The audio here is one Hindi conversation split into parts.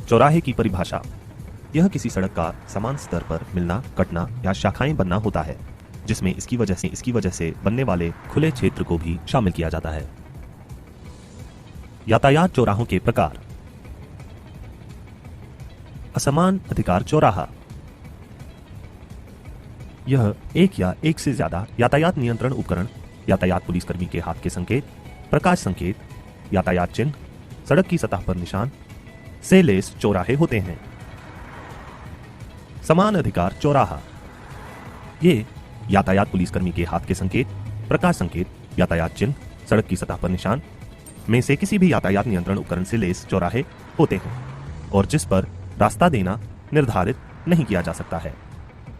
चौराहे की परिभाषा। यह किसी सड़क का समान स्तर पर मिलना, कटना या शाखाएं बनना होता है, जिसमें इसकी वजह से बनने वाले खुले क्षेत्र को भी शामिल किया जाता है। यातायात चौराहों के प्रकार। असमान अधिकार चौराहा। यह एक या एक से ज्यादा यातायात नियंत्रण उपकरण, यातायात पुलिसकर्मी के हाथ के संकेत, प्रकाश संकेत, यातायात चिन्ह, सड़क की सतह पर निशान से लेस चौराहे होते हैं। समान अधिकार चौराहा। ये यातायात पुलिसकर्मी के हाथ के संकेत, प्रकाश संकेत, यातायात चिन्ह, सड़क की सतह पर निशान में से किसी भी यातायात नियंत्रण उपकरण से लेस चौराहे होते हैं और जिस पर रास्ता देना निर्धारित नहीं किया जा सकता है।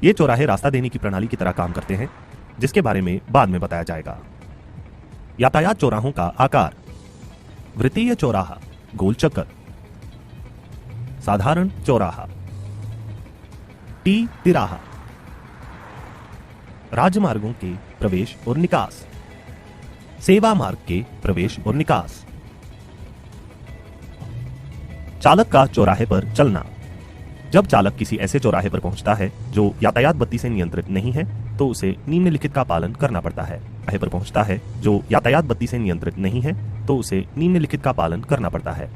ये चौराहे रास्ता देने की प्रणाली की तरह काम करते हैं, जिसके बारे में बाद में बताया जाएगा। यातायात चौराहों का आकार। वृत्तीय चौराहा, गोल चक्कर। साधारण चौराहा, टी तिराहा। राजमार्गों के प्रवेश और निकास, सेवा मार्ग के प्रवेश और निकास। चालक का चौराहे पर चलना। जब चालक किसी ऐसे चौराहे पर पहुंचता है जो यातायात बत्ती से नियंत्रित नहीं है, तो उसे निम्नलिखित का पालन करना पड़ता है। चौराहे पर पहुंचता है जो यातायात बत्ती से नियंत्रित नहीं है, तो उसे निम्नलिखित का पालन करना पड़ता है।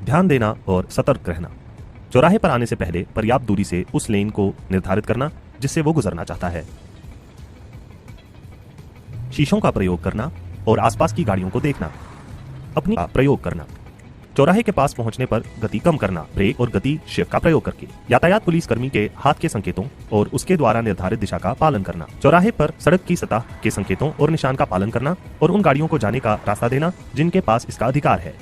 ध्यान देना और सतर्क रहना। चौराहे पर आने से पहले पर्याप्त दूरी से उस लेन को निर्धारित करना जिससे वो गुजरना चाहता है। शीशों का प्रयोग करना और आसपास की गाड़ियों को देखना। अपनी प्रयोग करना। चौराहे के पास पहुंचने पर गति कम करना, ब्रेक और गति शिफ्ट का प्रयोग करके। यातायात पुलिसकर्मी के हाथ के संकेतों और उसके द्वारा निर्धारित दिशा का पालन करना। चौराहे पर सड़क की सतह के संकेतों और निशान का पालन करना और उन गाड़ियों को जाने का रास्ता देना जिनके पास इसका अधिकार है।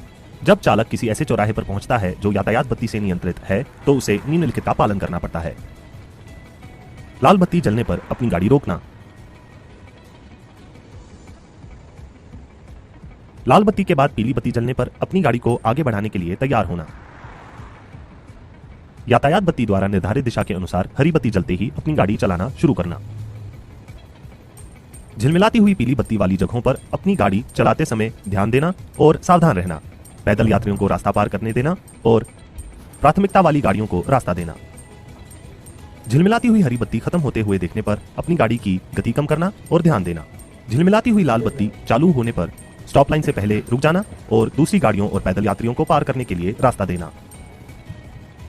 जब चालक किसी ऐसे चौराहे पर पहुंचता है जो यातायात बत्ती से नियंत्रित है, तो उसे निम्नलिखित का पालन करना पड़ता है। लाल बत्ती जलने पर अपनी गाड़ी रोकना। लाल बत्ती के बाद पीली बत्ती जलने पर अपनी गाड़ी को आगे बढ़ाने के लिए तैयार होना। यातायात बत्ती द्वारा निर्धारित दिशा के अनुसार हरी बत्ती जलते ही अपनी गाड़ी चलाना शुरू करना। झिलमिलाती हुई पीली बत्ती वाली जगहों पर अपनी गाड़ी चलाते समय ध्यान देना और सावधान रहना। पैदल यात्रियों को रास्ता पार करने देना और प्राथमिकता वाली गाड़ियों को रास्ता देना। झिलमिलाती हुई हरी बत्ती खत्म होते हुए देखने पर अपनी गाड़ी की गति कम करना और ध्यान देना। झिलमिलाती हुई लाल बत्ती चालू होने पर स्टॉप लाइन से पहले रुक जाना और दूसरी गाड़ियों और पैदल यात्रियों को पार करने के लिए रास्ता देना।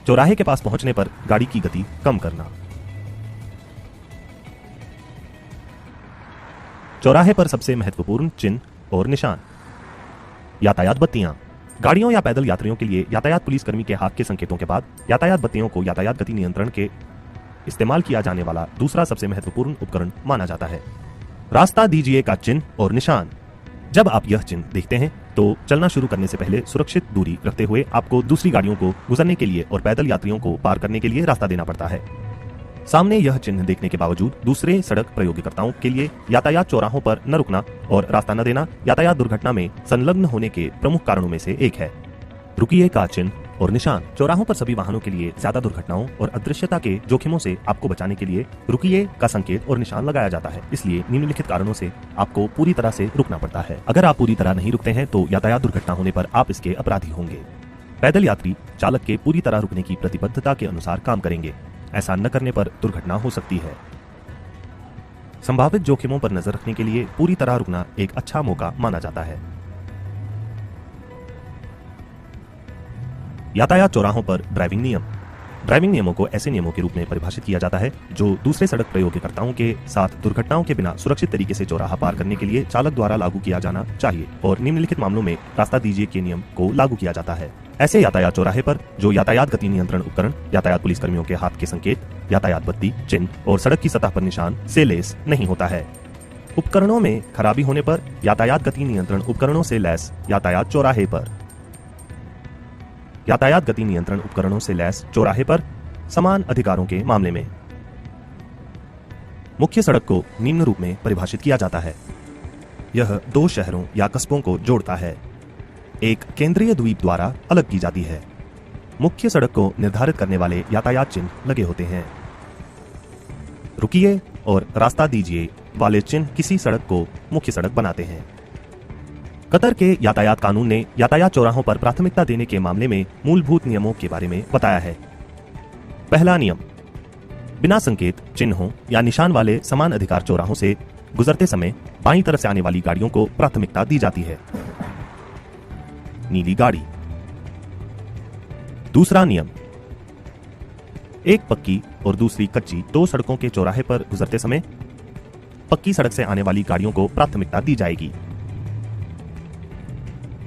चौराहे के पास पहुंचने पर गाड़ी की गति कम करना। चौराहे पर सबसे महत्वपूर्ण चिन्ह और निशान। यातायात बत्तियां। गाड़ियों या पैदल यात्रियों के लिए यातायात पुलिसकर्मी के हाथ के संकेतों के बाद यातायात बत्तियों को यातायात गति नियंत्रण के इस्तेमाल किया जाने वाला दूसरा सबसे महत्वपूर्ण उपकरण माना जाता है। रास्ता दीजिए का चिन्ह और निशान। जब आप यह चिन्ह देखते हैं तो चलना शुरू करने से पहले सुरक्षित दूरी रखते हुए आपको दूसरी गाड़ियों को गुजरने के लिए और पैदल यात्रियों को पार करने के लिए रास्ता देना पड़ता है। सामने यह चिन्ह देखने के बावजूद दूसरे सड़क प्रयोगकर्ताओं के लिए यातायात चौराहों पर न रुकना और रास्ता न देना यातायात दुर्घटना में संलग्न होने के प्रमुख कारणों में से एक है। रुकिए का चिन्ह और निशान। चौराहों पर सभी वाहनों के लिए ज्यादा दुर्घटनाओं और अदृश्यता के जोखिमों से आपको बचाने के लिए रुकिए का संकेत और निशान लगाया जाता है। इसलिए निम्नलिखित कारणों से आपको पूरी तरह से रुकना पड़ता है। अगर आप पूरी तरह नहीं रुकते हैं तो यातायात दुर्घटना होने पर आप इसके अपराधी होंगे। पैदल यात्री चालक के पूरी तरह रुकने की प्रतिबद्धता के अनुसार काम करेंगे। ऐसा न करने पर दुर्घटना हो सकती है। संभावित जोखिमों पर नजर रखने के लिए पूरी तरह रुकना एक अच्छा मौका माना जाता है। यातायात चौराहों पर ड्राइविंग नियम। ड्राइविंग नियमों को ऐसे नियमों के रूप में परिभाषित किया जाता है जो दूसरे सड़क प्रयोगकर्ताओं के साथ दुर्घटनाओं के बिना सुरक्षित तरीके से चौराहा पार करने के लिए चालक द्वारा लागू किया जाना चाहिए और निम्नलिखित मामलों में रास्ता दीजिए के नियम को लागू किया जाता है। ऐसे यातायात चौराहे पर जो यातायात गति नियंत्रण उपकरण, यातायात पुलिसकर्मियों के हाथ के संकेत, यातायात बत्ती, चिन्ह और सड़क की सतह पर निशान से लैस नहीं होता है। उपकरणों में खराबी होने पर यातायात गति नियंत्रण उपकरणों से लैस यातायात चौराहे पर। यातायात गति नियंत्रण उपकरणों से लैस चौराहे पर समान अधिकारों के मामले में मुख्य सड़क को निम्न रूप में परिभाषित किया जाता है। यह दो शहरों या कस्बों को जोड़ता है। एक केंद्रीय द्वीप द्वारा अलग की जाती है। मुख्य सड़क को निर्धारित करने वाले यातायात चिन्ह लगे होते हैं। रुकिए और रास्ता दीजिए वाले चिन्ह किसी सड़क को मुख्य सड़क बनाते हैं। कतर के यातायात कानून ने यातायात चौराहों पर प्राथमिकता देने के मामले में मूलभूत नियमों के बारे में बताया है। पहला नियम, बिना संकेत, चिन्हों या निशान वाले समान अधिकार चौराहों से गुजरते समय बाईं तरफ से आने वाली गाड़ियों को प्राथमिकता दी जाती है। नीली गाड़ी। दूसरा नियम, एक पक्की और दूसरी कच्ची दो सड़कों के चौराहे पर गुजरते समय पक्की सड़क से आने वाली गाड़ियों को प्राथमिकता दी जाएगी।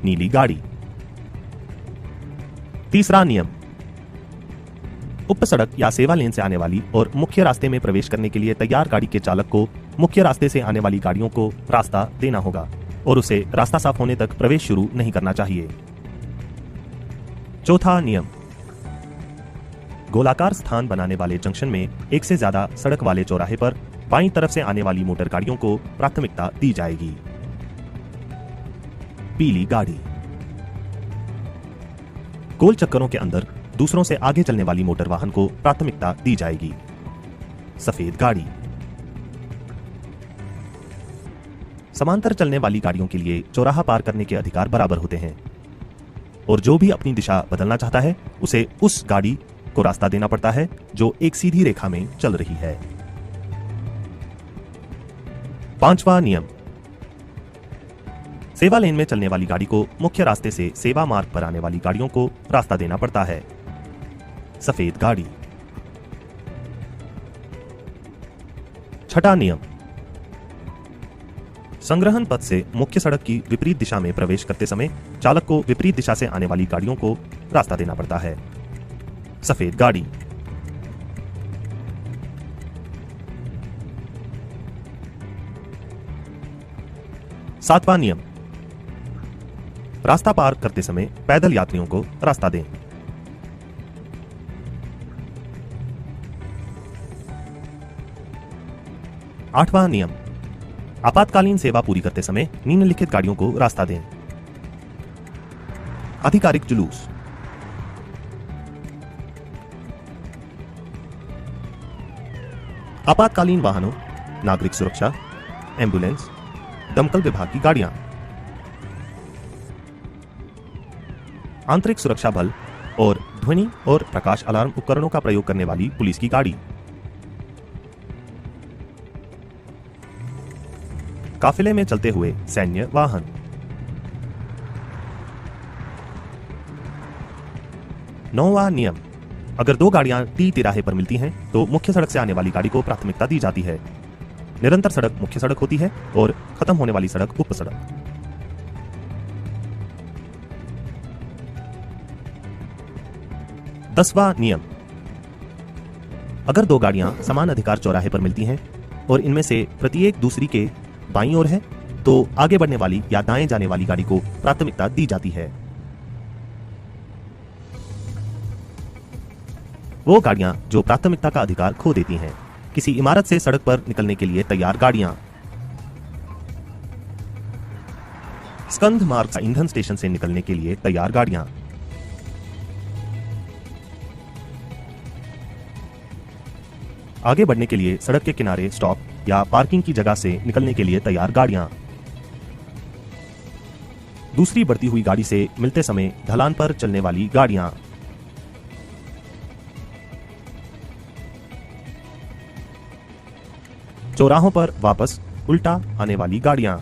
नीली गाड़ी। तीसरा नियम, उप सड़क या सेवा लेन से आने वाली और मुख्य रास्ते में प्रवेश करने के लिए तैयार गाड़ी के चालक को मुख्य रास्ते से आने वाली गाड़ियों को रास्ता देना होगा और उसे रास्ता साफ होने तक प्रवेश शुरू नहीं करना चाहिए। चौथा नियम, गोलाकार स्थान बनाने वाले जंक्शन में एक से ज्यादा सड़क वाले चौराहे पर बाईं तरफ से आने वाली मोटर गाड़ियों को प्राथमिकता दी जाएगी। पीली गाड़ी। गोल चक्करों के अंदर दूसरों से आगे चलने वाली मोटर वाहन को प्राथमिकता दी जाएगी। सफेद गाड़ी। समांतर चलने वाली गाड़ियों के लिए चौराहा पार करने के अधिकार बराबर होते हैं और जो भी अपनी दिशा बदलना चाहता है उसे उस गाड़ी को रास्ता देना पड़ता है जो एक सीधी रेखा में चल रही है। पांचवा नियम, सेवा लेन में चलने वाली गाड़ी को मुख्य रास्ते से सेवा मार्ग पर आने वाली गाड़ियों को रास्ता देना पड़ता है। सफेद गाड़ी। छठा नियम, संग्रहण पथ से मुख्य सड़क की विपरीत दिशा में प्रवेश करते समय चालक को विपरीत दिशा से आने वाली गाड़ियों को रास्ता देना पड़ता है। सफेद गाड़ी। सातवां नियम, रास्ता पार करते समय पैदल यात्रियों को रास्ता दें। आठवां नियम, आपातकालीन सेवा पूरी करते समय निम्नलिखित गाड़ियों को रास्ता दें। आधिकारिक जुलूस। आपातकालीन वाहनों, नागरिक सुरक्षा, एम्बुलेंस, दमकल विभाग की गाड़ियां, आंतरिक सुरक्षा बल और ध्वनि और प्रकाश अलार्म उपकरणों का प्रयोग करने वाली पुलिस की गाड़ी, काफिले में चलते हुए सैन्य वाहन। नौवां नियम, अगर दो गाड़ियां टी तिराहे पर मिलती हैं तो मुख्य सड़क से आने वाली गाड़ी को प्राथमिकता दी जाती है। निरंतर सड़क मुख्य सड़क होती है और खत्म होने वाली सड़क उप सड़क। 10वां नियम, अगर दो गाड़ियां समान अधिकार चौराहे पर मिलती हैं और इनमें से प्रत्येक दूसरी के बाईं ओर है तो आगे बढ़ने वाली या दाएं जाने वाली गाड़ी को प्राथमिकता दी जाती है। वो गाड़ियां जो प्राथमिकता का अधिकार खो देती हैं, किसी इमारत से सड़क पर निकलने के लिए तैयार गाड़ियां, स्कंध मार्ग का ईंधन स्टेशन से निकलने के लिए तैयार गाड़ियां, आगे बढ़ने के लिए सड़क के किनारे स्टॉप या पार्किंग की जगह से निकलने के लिए तैयार गाड़ियां, दूसरी बढ़ती हुई गाड़ी से मिलते समय ढलान पर चलने वाली गाड़ियां, चौराहों पर वापस उल्टा आने वाली गाड़ियां।